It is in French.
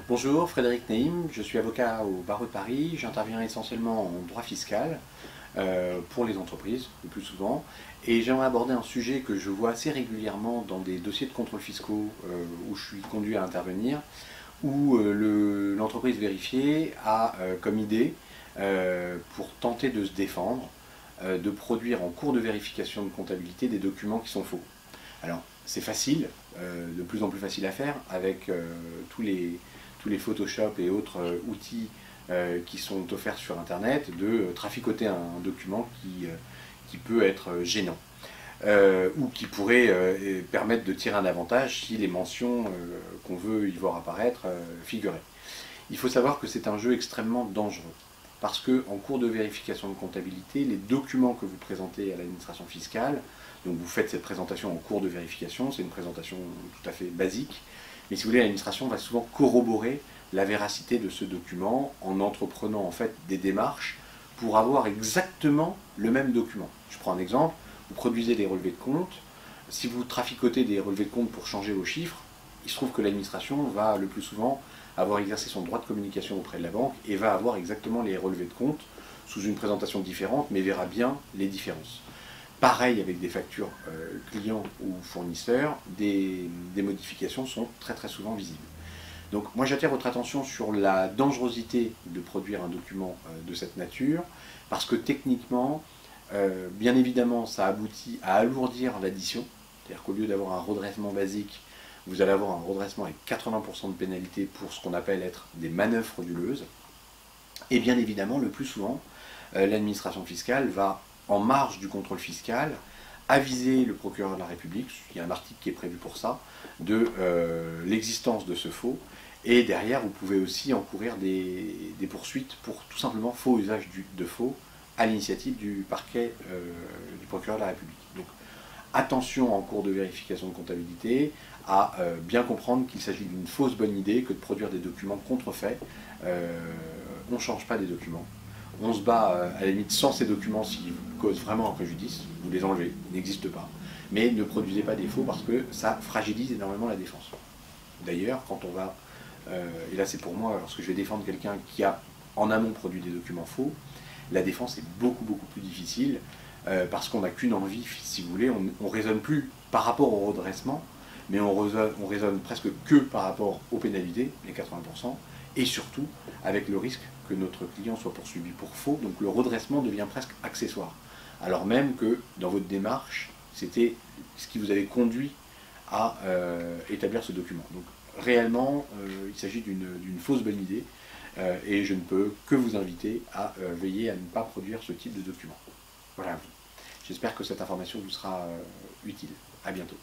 Bonjour, Frédéric Neim, je suis avocat au barreau de Paris. J'interviens essentiellement en droit fiscal pour les entreprises, le plus souvent. Et j'aimerais aborder un sujet que je vois assez régulièrement dans des dossiers de contrôle fiscaux où je suis conduit à intervenir, où l'entreprise vérifiée a comme idée, pour tenter de se défendre, de produire en cours de vérification de comptabilité des documents qui sont faux. Alors, c'est facile, de plus en plus facile à faire, avec tous les Photoshop et autres outils qui sont offerts sur Internet, de traficoter un document qui peut être gênant. Ou qui pourrait permettre de tirer un avantage si les mentions qu'on veut y voir apparaître figuraient. Il faut savoir que c'est un jeu extrêmement dangereux, parce qu'en cours de vérification de comptabilité, les documents que vous présentez à l'administration fiscale, donc vous faites cette présentation en cours de vérification, c'est une présentation tout à fait basique, mais si vous voulez, l'administration va souvent corroborer la véracité de ce document en entreprenant en fait des démarches pour avoir exactement le même document. Je prends un exemple, vous produisez des relevés de compte, si vous traficotez des relevés de compte pour changer vos chiffres, il se trouve que l'administration va le plus souvent avoir exercé son droit de communication auprès de la banque et va avoir exactement les relevés de compte sous une présentation différente, mais verra bien les différences. Pareil avec des factures clients ou fournisseurs, des modifications sont très très souvent visibles. Donc moi j'attire votre attention sur la dangerosité de produire un document de cette nature, parce que techniquement, bien évidemment, ça aboutit à alourdir l'addition, c'est-à-dire qu'au lieu d'avoir un redressement basique, vous allez avoir un redressement avec 80% de pénalité pour ce qu'on appelle être des manœuvres frauduleuses. Et bien évidemment, le plus souvent, l'administration fiscale va, en marge du contrôle fiscal, aviser le procureur de la République, il y a un article qui est prévu pour ça, de l'existence de ce faux. Et derrière, vous pouvez aussi encourir des poursuites pour tout simplement faux usage de faux à l'initiative du parquet du procureur de la République. Donc attention en cours de vérification de comptabilité à bien comprendre qu'il s'agit d'une fausse bonne idée que de produire des documents contrefaits. On ne change pas des documents. On se bat à la limite sans ces documents s'ils vous causent vraiment un préjudice, vous les enlevez, ils n'existent pas. Mais ne produisez pas des faux parce que ça fragilise énormément la défense. D'ailleurs, quand on va, et là c'est pour moi, lorsque je vais défendre quelqu'un qui a en amont produit des documents faux, la défense est beaucoup beaucoup plus difficile parce qu'on n'a qu'une envie, si vous voulez, on ne raisonne plus par rapport au redressement, mais on raisonne presque que par rapport aux pénalités, les 80%, et surtout avec le risque que notre client soit poursuivi pour faux, donc le redressement devient presque accessoire. Alors même que dans votre démarche, c'était ce qui vous avait conduit à établir ce document. Donc réellement, il s'agit d'une fausse bonne idée, et je ne peux que vous inviter à veiller à ne pas produire ce type de document. Voilà. J'espère que cette information vous sera utile. À bientôt.